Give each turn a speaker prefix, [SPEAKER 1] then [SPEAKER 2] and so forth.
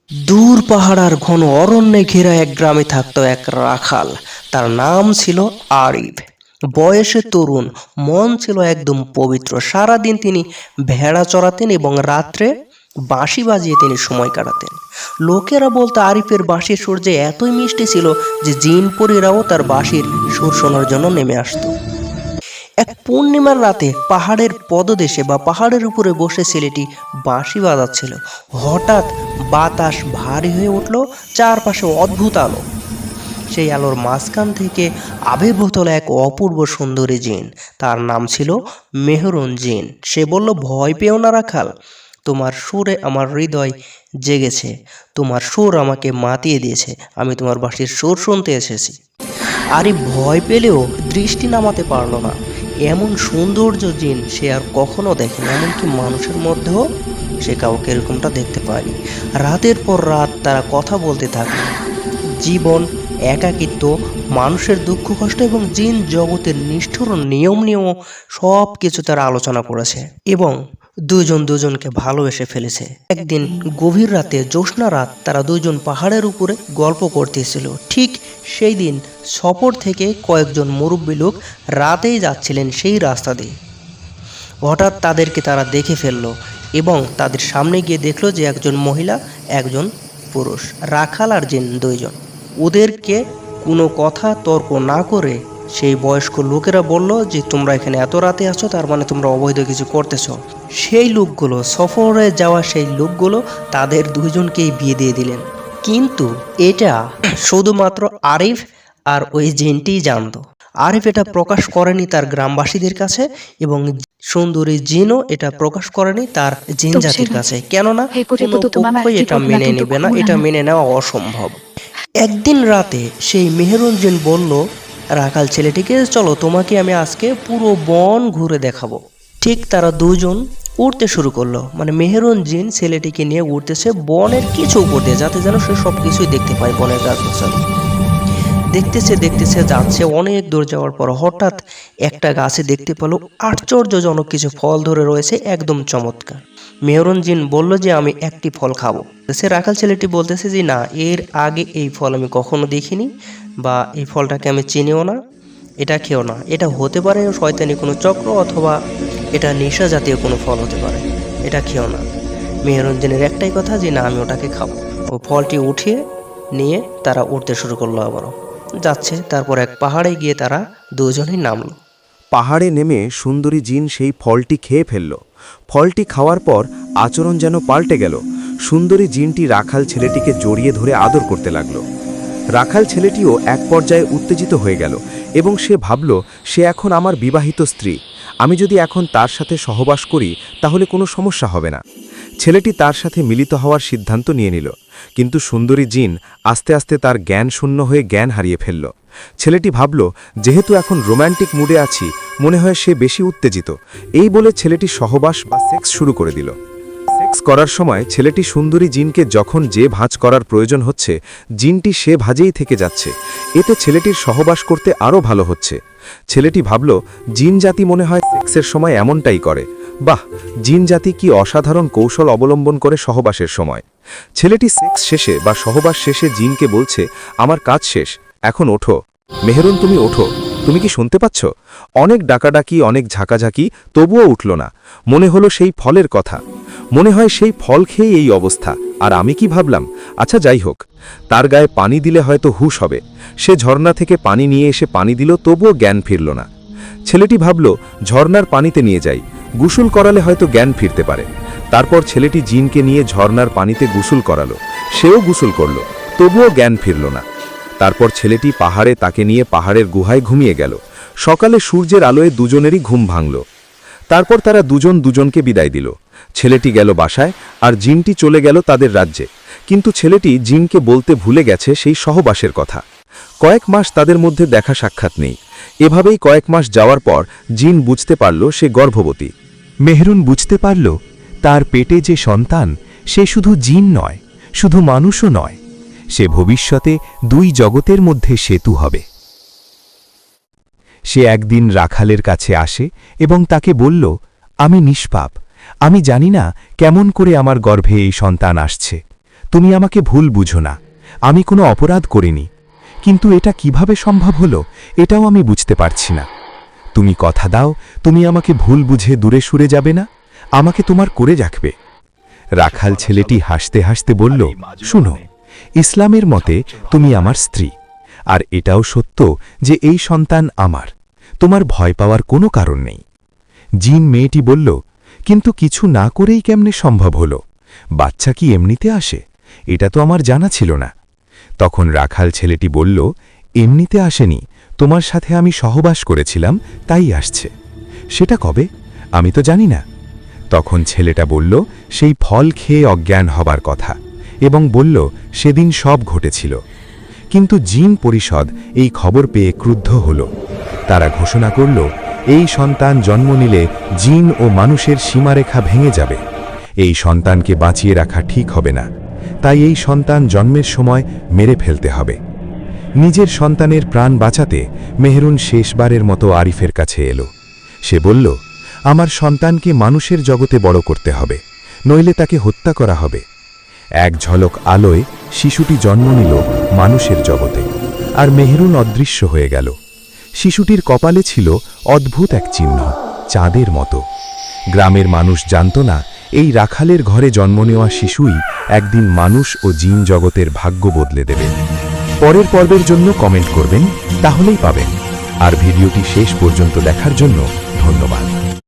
[SPEAKER 1] দূর পাহাড় আর ঘন অরণ্যে ঘেরা এক গ্রামে থাকতো এক রাখাল। তার নাম ছিল আরিফ। বয়সে তরুণ, মন ছিল একদম পবিত্র। সারাদিন তিনি ভেড়া চড়াতেন এবং রাত্রে বাঁশি বাজিয়ে তিনি সময় কাটাতেন। লোকেরা বলতো আরিফের বাঁশির সুর যে এতই মিষ্টি ছিল যে জিন পরীরাও তার বাঁশির সুর শোনার জন্য নেমে আসতো। এক পূর্ণিমার রাতে পাহাড়ের পদদেশে বা পাহাড়ের উপরে বসে ছেলেটি বাঁশি বাজাচ্ছিল। হঠাৎ বাতাস ভারী হয়ে উঠল, চারপাশে অদ্ভুত আলো। সেই আলোর মাঝখান থেকে আবির্ভূত হলো এক অপূর্ব সুন্দরী জিন। তার নাম ছিল মেহরুন জিন। সে বলল, ভয় পেও না রাখাল, তোমার সুরে আমার হৃদয় জেগেছে, তোমার সুর আমাকে মাতিয়ে দিয়েছে, আমি তোমার বাঁশির সুর শুনতে এসেছি। আরে ভয় পেলেও দৃষ্টি নামাতে পারল না। এমন সৌন্দর্য জিন সে আর কখনো দেখেনি, এমনকি মানুষের মধ্যেও সে কাউকে এরকমটা দেখতে পায়নি। রাতের পর রাত তারা কথা বলতে থাকে। জীবন, একাকিত্ব, মানুষের দুঃখ কষ্ট এবং জিন জগতের নিষ্ঠুর নিয়ম নিয়েও সব কিছু তারা আলোচনা করেছে এবং দুজন দুজনকে ভালোবেসে ফেলেছে। একদিন গভীর রাতে, জ্যোৎস্না রাত, তারা দুজন পাহাড়ের উপরে গল্প করতেছিল। ঠিক সেই দিন সফর থেকে কয়েকজন মুরব্বী লোক রাতেই যাচ্ছিলেন সেই রাস্তা দিয়ে। হঠাৎ তাদেরকে তারা দেখে ফেললো এবং তাদের সামনে গিয়ে দেখলো যে একজন মহিলা, একজন পুরুষ, রাখাল আর জিন দুইজন। ওদেরকে কোনো কথা তর্ক না করে সেই বয়স্ক লোকেরা বলল যে তোমরা এখানে এত রাতে আছো, তার মানে তোমরা অবৈধ কিছু করতেছো। সেই লোকগুলো, সফরে যাওয়া সেই লোকগুলো তাদের দুইজনকেই বিয়ে দিয়ে দিলেন। কিন্তু এটা শুধুমাত্র আরিফ আর ওই জিনটিই জানতো। আরিফ এটা প্রকাশ করেনি তার গ্রামবাসীদের কাছে এবং সুন্দরী জিনও এটা প্রকাশ করেনি তার জিন জাতির কাছে, কেননা কোনো পক্ষই এটা মেনে নেবে না, এটা মেনে নেওয়া অসম্ভব। একদিন রাতে সেই মেহরুন জিন বলল রাখাল ছেলেটিকে, চলো তোমাকে আমি আজকে পুরো বন ঘুরে দেখাবো। ঠিক তারা দুজন উড়তে শুরু করলো, মানে মেহরুন জিন ছেলেটিকে নিয়ে উড়তেছে বনের কিছু উপর দিয়ে, যাতে যেন সে সব কিছুই দেখতে পায় বনের গাছগাছালি। দেখতেছে দেখতেছে যাচ্ছে, অনেক দূর যাওয়ার পর হঠাৎ একটা গাছে দেখতে পেল আশ্চর্যজনক কিছু ফল ধরে রয়েছে, একদম চমৎকার। মেহরুন জিন বলল যে আমি একটি ফল খাবো। সে রাখাল ছেলেটি বলতেছে যে না, এর আগে এই ফল আমি কখনো দেখিনি বা এই ফলটাকে আমি চিনিও না, এটা খেও না, এটা হতে পারে শয়তানি কোনো চক্র অথবা এটা নেশা জাতীয় কোনো ফল হতে পারে, এটা খেও না। মেহরুন জিনের একটাই কথা যে না, আমি ওটাকে খাবো। ও ফলটি উঠিয়ে নিয়ে তারা উঠতে শুরু করলো, আবারও যাচ্ছে। তারপর এক পাহাড়ে গিয়ে তারা দুজনেই নামলো।
[SPEAKER 2] পাহাড়ে নেমে সুন্দরী জিন সেই ফলটি খেয়ে ফেলল। ফলটি খাওয়ার পর আচরণ যেন পাল্টে গেল। সুন্দরী জিনটি রাখাল ছেলেটিকে জড়িয়ে ধরে আদর করতে লাগল। রাখাল ছেলেটিও এক পর্যায়ে উত্তেজিত হয়ে গেল এবং সে ভাবল, সে এখন আমার বিবাহিত স্ত্রী, আমি যদি এখন তার সাথে সহবাস করি তাহলে কোনো সমস্যা হবে না। ছেলেটি তার সাথে মিলিত হওয়ার সিদ্ধান্ত নিয়ে নিল, কিন্তু সুন্দরী জিন আস্তে আস্তে তার জ্ঞান শূন্য হয়ে জ্ঞান হারিয়ে ফেলল। ছেলেটি ভাবল, যেহেতু এখন রোম্যান্টিক মুডে আছি, মনে হয় সে বেশি উত্তেজিত। এই বলে ছেলেটি সহবাস বা সেক্স শুরু করে দিল। সেক্স করার সময় ছেলেটি সুন্দরী জিনকে যখন যে ভাঁজ করার প্রয়োজন হচ্ছে, জিনটি সে ভাঁজেই থেকে যাচ্ছে। এতে ছেলেটির সহবাস করতে আরও ভালো হচ্ছে। ছেলেটি ভাবল, জিন জাতি মনে হয় সেক্সের সময় এমনটাই করে। বাহ, জিন জাতি কি অসাধারণ কৌশল অবলম্বন করে সহবাসের সময়। ছেলেটি সেক্স শেষে বা সহবাস শেষে জিনকে বলছে, আমার কাজ শেষ, এখন ওঠো। মেহরুন, তুমি ওঠো, তুমি কি শুনতে পাচ্ছ? অনেক ডাকাডাকি, অনেক ঝাঁকাঝাঁকি, তবুও উঠল না। মনে হলো সেই ফলের কথা, মনে হয় সেই ফল খেয়ে এই অবস্থা। আর আমি কি ভাবলাম, আচ্ছা যাই হোক, তার গায়ে পানি দিলে হয়তো হুঁশ হবে। সে ঝর্ণা থেকে পানি নিয়ে এসে পানি দিল, তবুও জ্ঞান ফিরল না। ছেলেটি ভাবল, ঝর্ণার পানিতে নিয়ে যাই, গোসল করালে হয়তো জ্ঞান ফিরতে পারে। তারপর ছেলেটি জিনকে নিয়ে ঝর্ণার পানিতে গোসল করালো, সেও গোসল করল, তবুও জ্ঞান ফিরল না। তারপর ছেলেটি পাহাড়ে তাকে নিয়ে পাহাড়ের গুহায় ঘুমিয়ে গেল। সকালে সূর্যের আলোয় দুজনেরই ঘুম ভাঙল। তারপর তারা দুজন দুজনকে বিদায় দিল। ছেলেটি গেল বাসায় আর জিনটি চলে গেল তাদের রাজ্যে। কিন্তু ছেলেটি জিনকে বলতে ভুলে গেছে সেই সহবাসের কথা। কয়েক মাস তাদের মধ্যে দেখা সাক্ষাৎ নেই। এভাবেই কয়েক মাস যাওয়ার পর জিন বুঝতে পারল সে গর্ভবতী।
[SPEAKER 3] মেহরুন বুঝতে পারল তার পেটে যে সন্তান, সে শুধু জিন নয়, শুধু মানুষও নয়, সে ভবিষ্যতে দুই জগতের মধ্যে সেতু হবে। সে একদিন রাখালের কাছে আসে এবং তাকে বলল, আমি নিষ্পাপ, আমি জানি না কেমন করে আমার গর্ভে এই সন্তান আসছে, তুমি আমাকে ভুল বুঝো না, আমি কোনো অপরাধ করিনি। কিন্তু এটা কিভাবে সম্ভব হলো এটাও আমি বুঝতে পারছি না। তুমি কথা দাও তুমি আমাকে ভুল বুঝে দূরে সরে যাবে না, আমাকে তোমার করে রাখবে। রাখাল ছেলেটি হাসতে হাসতে বলল, শুনো, ইসলামের মতে তুমি আমার স্ত্রী, আর এটাও সত্য যে এই সন্তান আমার, তোমার ভয় পাওয়ার কোনো কারণ নেই। জিন মেয়েটি বলল, কিন্তু কিছু না করেই কেমনে সম্ভব হলো? বাচ্চা কি এমনিতে আসে? এটা তো আমার জানা ছিল না। তখন রাখাল ছেলেটি বলল, এমনিতে আসেনি, তোমার সাথে আমি সহবাস করেছিলাম তাই আসছে। সেটা কবে? আমি তো জানি না। তখন ছেলেটা বলল সেই ফল খেয়ে অজ্ঞান হবার কথা, এবং বলল সেদিন সব ঘটেছিল। কিন্তু জিন পরিষদ এই খবর পেয়ে ক্রুদ্ধ হল। তারা ঘোষণা করল, এই সন্তান জন্ম নিলে জিন ও মানুষের সীমারেখা ভেঙে যাবে। এই সন্তানকে বাঁচিয়ে রাখা ঠিক হবে না, তাই এই সন্তান জন্মের সময় মেরে ফেলতে হবে। নিজের সন্তানের প্রাণ বাঁচাতে মেহরুন শেষবারের মতো আরিফের কাছে এলো। সে বলল, আমার সন্তানকে মানুষের জগতে বড় করতে হবে, নইলে তাকে হত্যা করা হবে। এক ঝলক আলোয় শিশুটি জন্ম নিল মানুষের জগতে, আর মেহরুন অদৃশ্য হয়ে গেল। শিশুটির কপালে ছিল অদ্ভুত এক চিহ্ন, চাঁদের মতো। গ্রামের মানুষ জানত না এই রাখালের ঘরে জন্ম নেওয়া শিশুই একদিন মানুষ ও জিন জগতের ভাগ্য বদলে দেবে। পরের পর্বের জন্য কমেন্ট করবেন, তাহলেই পাবেন। আর ভিডিওটি শেষ পর্যন্ত দেখার জন্য ধন্যবাদ।